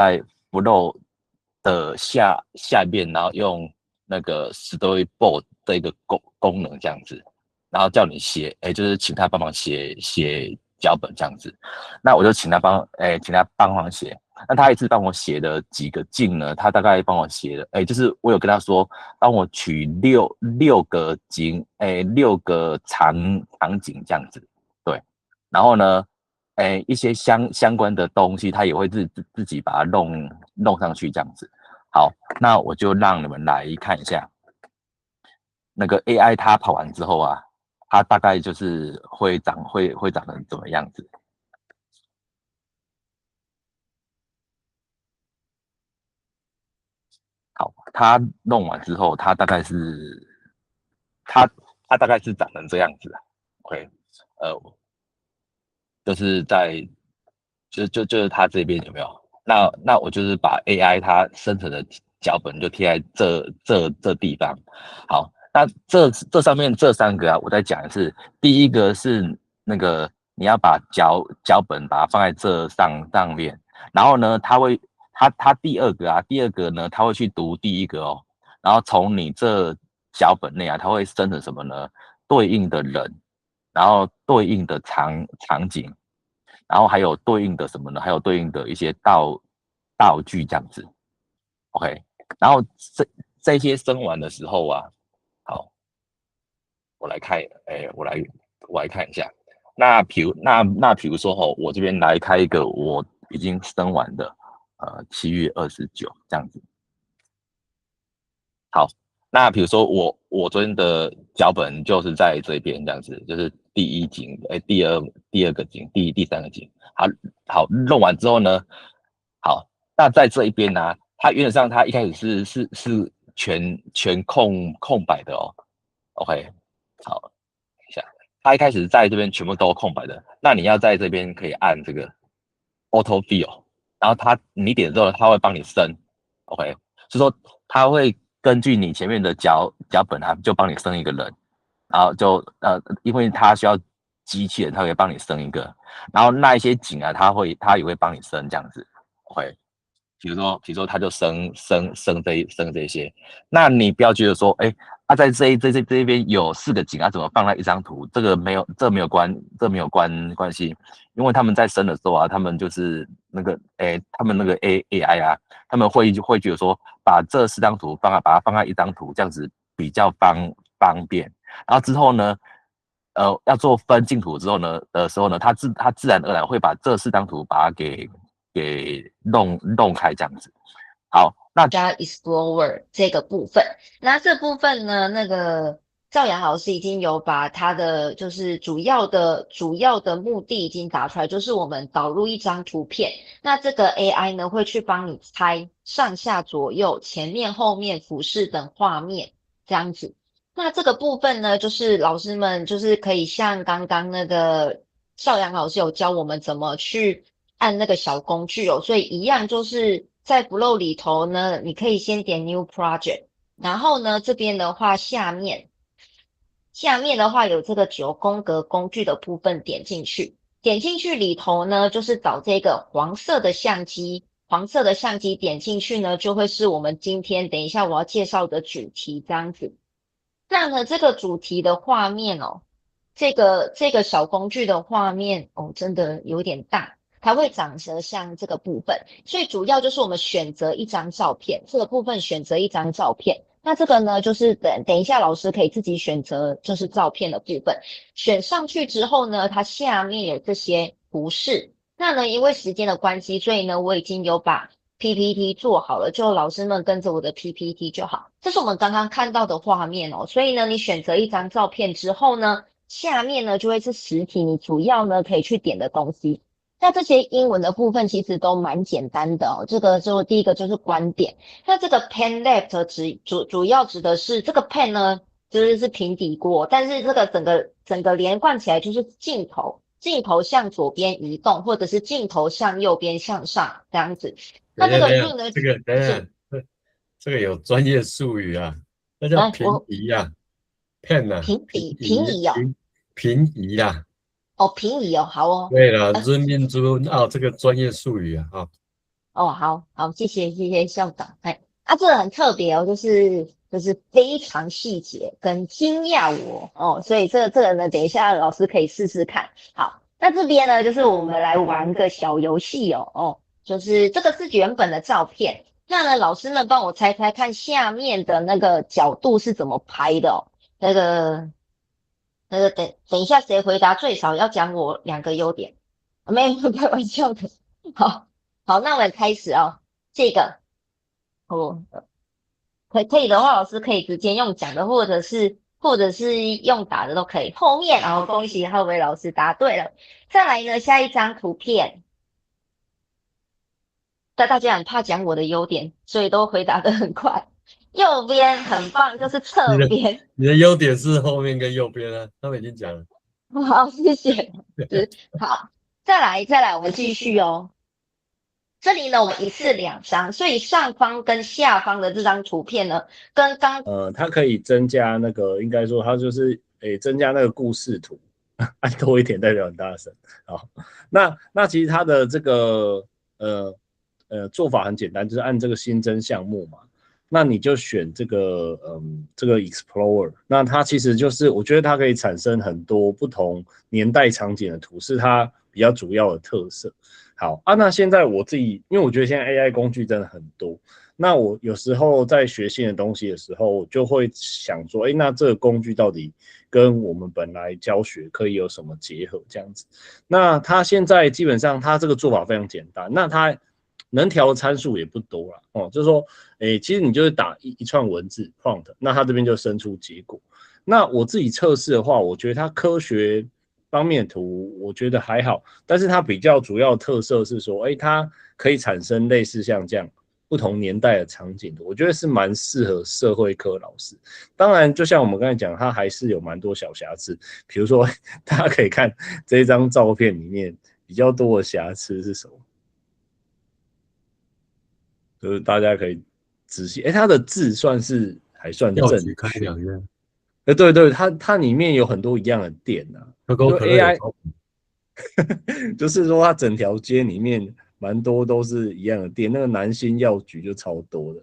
在 Flow 的下面，然后用那个 Storyboard 的一个功能这样子，然后叫你写，就是请他帮忙写脚本这样子。那我就请他帮忙写。那他一次帮我写了几个镜呢？他大概帮我写了，就是我有跟他说，帮我取六个景，6个场景这样子，对。然后呢，一些相关的东西，他也会自己把它弄上去这样子。好，那我就让你们来看一下，那个 AI 它跑完之后啊，它大概就是会长成怎么样子。好，它弄完之后，它大概是它大概是长成这样子啊。OK，就是在就是它这边有没有？那我就是把 AI 它生成的脚本就贴在这地方。好，那这上面这3个啊，我再讲一次。第一个是那个你要把脚本把它放在这上面，然后呢，它第二个呢，它会去读第一个哦，然后从你这脚本内啊，它会生成什么呢？对应的人，然后对应的场景，然后还有对应的什么呢？还有对应的一些道具这样子。OK，然后这些生完的时候啊，好，我来看，我来看一下。那比如说我这边来开一个我已经生完的7月29这样子。好，那比如说我昨天的脚本就是在这边这样子，就是第一景，第二个景，第三个景。好，弄完之后呢，好，那在这一边呢，它原则上它一开始是全空白的哦。OK，好，等一下，它一开始在这边全部都空白的，那你要在这边可以按这个 Auto Fill，然后你点之后，它会帮你升。OK，是说它会根据你前面的脚本啊，就帮你升一个人，然后因为它需要机器人，它会帮你升一个，然后那一些景啊，它也会帮你升这样子。OK，比如说它就升这些，那你不要觉得说，在这边有4个景啊，怎么放在一张图？这没有关系，因为他们在升的时候啊，他们就是他们那个 AI 啊，他们会觉得说，把这4张图把它放在一张图，这样子比较方便。然后之后呢，要做分镜图之后呢的时候呢，它自然而然会把这4张图把它给弄开这样子。好，那加 Explorer 这个部分，那这部分呢，那个赵阳老师已经有把他的就是主要的目的已经打出来，就是我们导入一张图片，那这个 AI 呢会去帮你猜上下左右、前面后面、俯视等画面这样子。那这个部分呢，就是老师们就是可以像刚刚那个邵阳老师有教我们怎么去按那个小工具哦，所以一样就是在 Flow 里头呢，你可以先点 New Project，然后呢这边的话下面的话有这个9宫格工具的部分点进去，点进去里头呢就是找这个黄色的相机。黄色的相机点进去呢，就会是我们今天等一下我要介绍的主题这样子。那呢，这个主题的画面哦，这个小工具的画面哦，真的有点大，它会长得像这个部分，所以主要就是我们选择一张照片，这个部分选择一张照片。那这个呢，就是等一下老师可以自己选择，就是照片的部分，选上去之后呢，它下面有这些图示。那呢，因为时间的关系，所以呢，我已经有把 PPT 做好了，就老师们跟着我的 PPT 就好。这是我们刚刚看到的画面哦，所以呢，你选择一张照片之后呢，下面呢就会是实体，你主要呢可以去点的东西。那这些英文的部分其实都蛮简单的哦。这个就第一个就是观点，那这个 pen left 主要指的是这个 pen 呢，就是平底锅，但是这个整个连贯起来就是镜头。镜头向左边移动，或者是镜头向右边向上这样子。那这个 等一下，root 呢这个等一下，是这个有专业术语啊，那叫平我移啊，pen 啊，平平移移哦，平移啦。哦平移哦，好哦，对了，人民族哦，这个专业术语啊，哦，好好，谢谢校长。哎，这个很特别哦，就是非常细节跟惊讶我哦，所以这个呢，等一下老师可以试试看。好，那这边呢，就是我们来玩个小游戏哦，就是这个是原本的照片，那呢，老师呢帮我猜猜看下面的那个角度是怎么拍的哦。那个等一下谁回答最少要讲我2个优点，没有开玩笑的。好。好，那我们开始哦。这个哦，可以的话，老师可以直接用讲的，或者是用打的都可以。后面，然后恭喜浩伟老师答对了。再来呢，下一张图片，但大家很怕讲我的优点，所以都回答的很快。右边很棒，就是侧边。你的优点是后面跟右边啊，他们已经讲了。好，谢谢老师。好，再来，我们继续哦。这里呢，我们一次2张，所以上方跟下方的这张图片呢，跟刚它可以增加那个，应该说它就是增加那个故事图，按多一点代表很大声。好，那其实它的这个做法很简单，就是按这个新增项目嘛，那你就选这个这个 Explorer， 那它其实就是我觉得它可以产生很多不同年代场景的图，是它比较主要的特色。好啊，那现在我自己，因为我觉得现在 AI 工具真的很多，那我有时候在学新的东西的时候，我就会想说，那这个工具到底跟我们本来教学可以有什么结合？这样子，那它现在基本上它这个做法非常简单，那它能调的参数也不多啦，哦，就是说，其实你就是打一串文字 prompt， 那它这边就生出结果。那我自己测试的话，我觉得它科学方面的图我觉得还好，但是它比较主要的特色是说，它可以产生类似像这样不同年代的场景的，我觉得是蛮适合社会科老师。当然，就像我们刚才讲，它还是有蛮多小瑕疵，比如说大家可以看这一张照片里面比较多的瑕疵是什么，就是大家可以仔细，它的字算是还算正确，开2样，对，它里面有很多一样的点啊，可口可乐有超就是说它整条街里面蛮多都是一样的店，那个南星药局就超多的，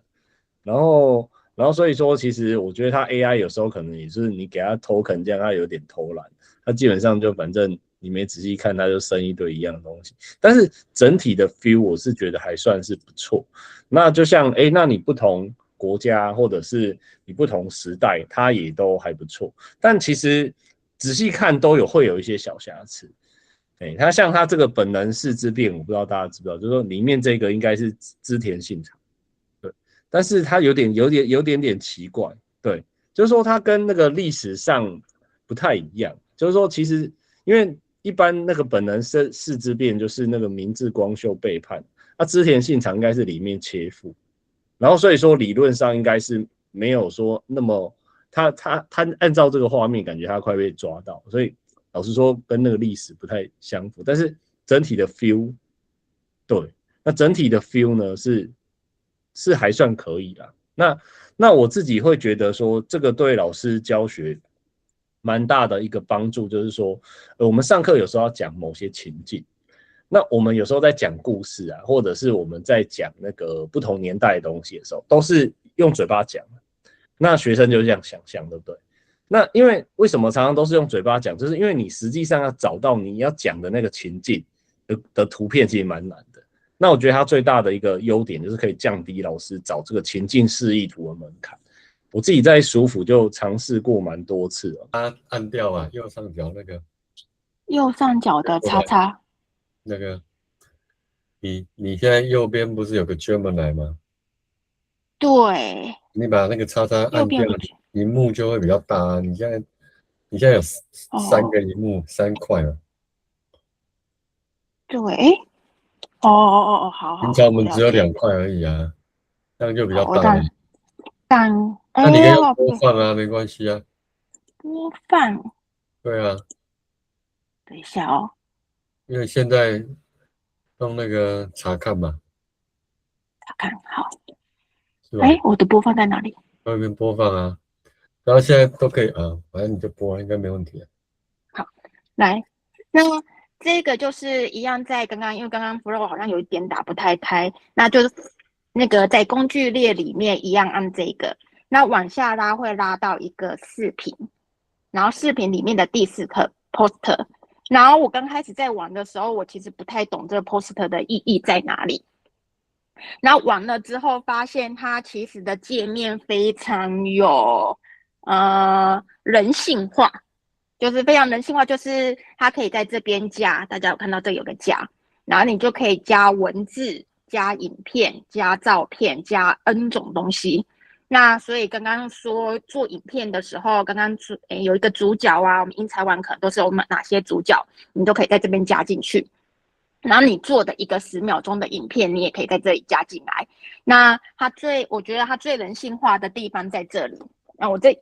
然后所以说其实我觉得它 AI 有时候可能也是你给它 token 这样，它有点偷懒，它基本上就反正你没仔细看，它就生一堆一样的东西，但是整体的 feel 我是觉得还算是不错。那就像那你不同国家或者是你不同时代，它也都还不错，但其实仔细看都会有一些小瑕疵。它像它这个本能式之变，我不知道大家知不知道，就是说里面这个应该是织田信长，对，但是它有点奇怪，对，就是说它跟那个历史上不太一样，就是说其实因为一般那个本能式之变就是那个明智光秀背叛，那织田信长应该是里面切腹，然后所以说理论上应该是没有说那么他按照这个画面，感觉他快被抓到，所以老实说跟那个历史不太相符，但是整体的 feel， 对，那整体的 feel 呢是还算可以啦。那我自己会觉得说，这个对老师教学蛮大的一个帮助，就是说，我们上课有时候要讲某些情境，那我们有时候在讲故事啊，或者是我们在讲那个不同年代的东西的时候，都是用嘴巴讲的，那学生就这样想象，对不对？那因为什么常常都是用嘴巴讲，就是因为你实际上要找到你要讲的那个情境的图片，其实蛮难的。那我觉得它最大的一个优点就是可以降低老师找这个情境示意图的门槛。我自己在暑辅就尝试过蛮多次了。按掉啊，右上角那个右上角的叉叉，那个，你现在右边不是有个 Gemini 吗？对，你把那个叉叉按掉，荧幕就会比较大啊。你现在有3个荧幕，3块了。对，哦，好。平常我们只有2块而已啊，这样就比较大了。那你可以用播放啊，没关系啊。播放。对啊。等一下哦。因为现在用那个查看嘛。查看，好。是吧？我的播放在哪里？外面播放啊，然后现在都可以啊，反正你就播，应该没问题啊。好，来，那这个就是一样，在刚刚，因为刚刚 Flow 好像有一点打不太开，那就是那个在工具列里面一样按这个，那往下拉会拉到一个视频，然后视频里面的第4个 poster， 然后我刚开始在玩的时候，我其实不太懂这个 poster 的意义在哪里，然后玩了之后发现它其实的界面非常有人性化。就是非常人性化，就是它可以在这边加，大家有看到这有个加，然后你就可以加文字、加影片、加照片、加 N 种东西。那所以刚刚说做影片的时候，刚刚有一个主角啊，我们英才玩可能都是有哪些主角，你都可以在这边加进去。然后你做的一个10秒钟的影片，你也可以在这里加进来。那我觉得它最人性化的地方在这里。那我这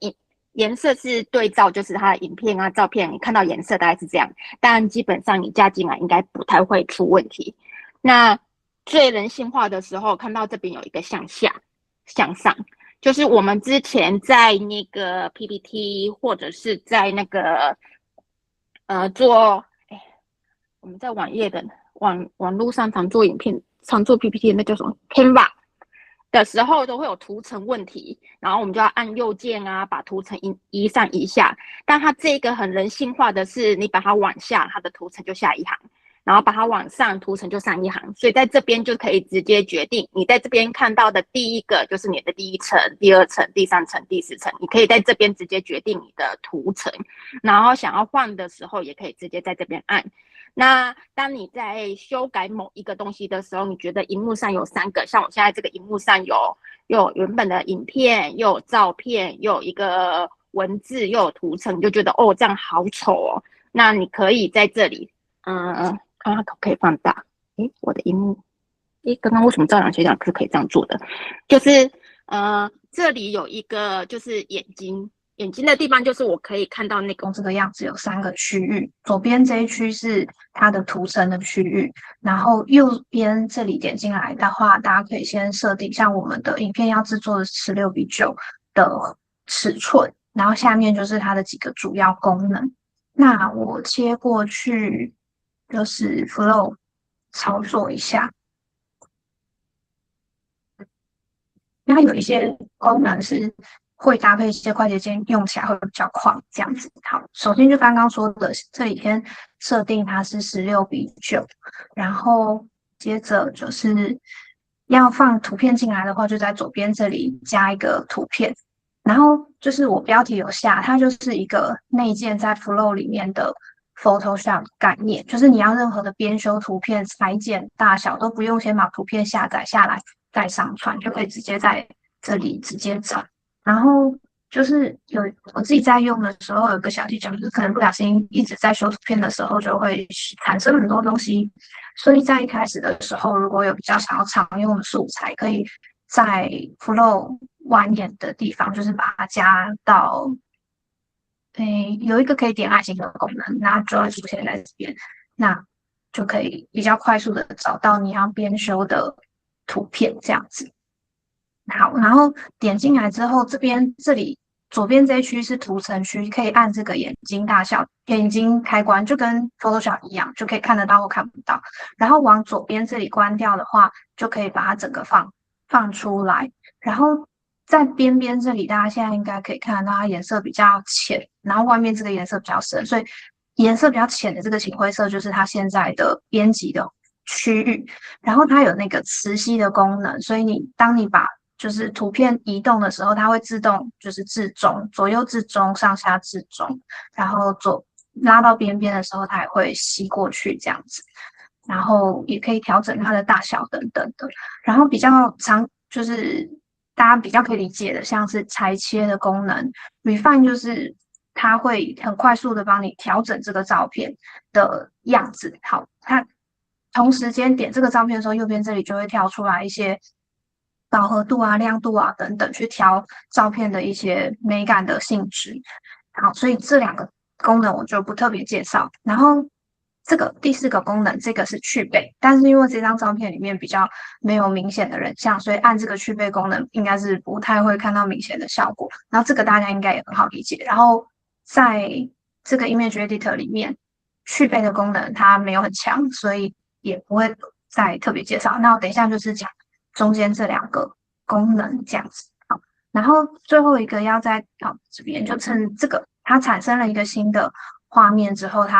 颜色是对照，就是它的影片啊、照片，你看到颜色大概是这样，但基本上你加进来应该不太会出问题。那最人性化的时候，看到这边有一个向下、向上，就是我们之前在那个 PPT 或者是在那个我们在网页的网络上常做影片、常做 PPT 的那叫什么 Canva。的时候都会有图层问题，然后我们就要按右键啊，把图层移上移下。但它这个很人性化的是，你把它往下，它的图层就下一行，然后把它往上，图层就上一行。所以在这边就可以直接决定，你在这边看到的第一个就是你的第1层、第2层、第3层、第4层，你可以在这边直接决定你的图层，然后想要换的时候也可以直接在这边按。那当你在修改某一个东西的时候，你觉得荧幕上有3个，像我现在这个荧幕上有原本的影片，又有照片，又有一个文字，又有图层，你就觉得哦这样好丑哦。那你可以在这里，看它可不可以放大？我的荧幕，刚刚为什么照亮学长是可以这样做的？就是这里有一个就是眼睛的地方，就是我可以看到那个这个样子有3个区域，左边这一区是它的图层的区域，然后右边这里点进来的话，大家可以先设定像我们的影片要制作的16:9的尺寸，然后下面就是它的几个主要功能。那我切过去就是 Flow 操作一下，它有一些功能是会搭配一些快捷键，用起来会比较快，这样子。好，首先就刚刚说的，这里先设定它是16:9，然后接着就是要放图片进来的话，就在左边这里加一个图片，然后就是我标题有下，它就是一个内建在 Flow 里面的 Photoshop 概念，就是你要任何的编修图片、裁剪大小都不用先把图片下载下来再上传，就可以直接在这里直接找。然后就是我自己在用的时候有个小技巧，就是可能不小心一直在修图片的时候就会产生很多东西，所以在一开始的时候，如果有比较想要常用的素材，可以在 Flow 蜿蜒的地方，就是把它加到，有一个可以点爱心的功能，那就会出现在这边，那就可以比较快速的找到你要编修的图片这样子。好，然后点进来之后，这里左边这一区是图层区，可以按这个眼睛大小、眼睛开关，就跟 Photoshop 一样，就可以看得到或看不到。然后往左边这里关掉的话，就可以把它整个放出来。然后在边边这里，大家现在应该可以看得到它颜色比较浅，然后外面这个颜色比较深，所以颜色比较浅的这个浅灰色就是它现在的编辑的区域。然后它有那个磁吸的功能，所以当你把就是图片移动的时候，它会自动就是至中，左右至中，上下至中，然后拉到边边的时候，它也会吸过去这样子。然后也可以调整它的大小等等的。然后比较就是大家比较可以理解的，像是裁切的功能 ，refine 就是它会很快速的帮你调整这个照片的样子。好，它同时间点这个照片的时候，右边这里就会跳出来一些饱和度啊、亮度啊等等，去调照片的一些美感的性质。好，所以这2个功能我就不特别介绍。然后这个第4个功能，这个是去背，但是因为这张照片里面比较没有明显的人像，所以按这个去背功能应该是不太会看到明显的效果。然后这个大家应该也很好理解。然后在这个 Image Editor 里面，续费的功能它没有很强，所以也不会再特别介绍。那我等一下就是讲中间这2个功能这样子。好，然后最后一个要在这边就趁这个它产生了一个新的画面之后，它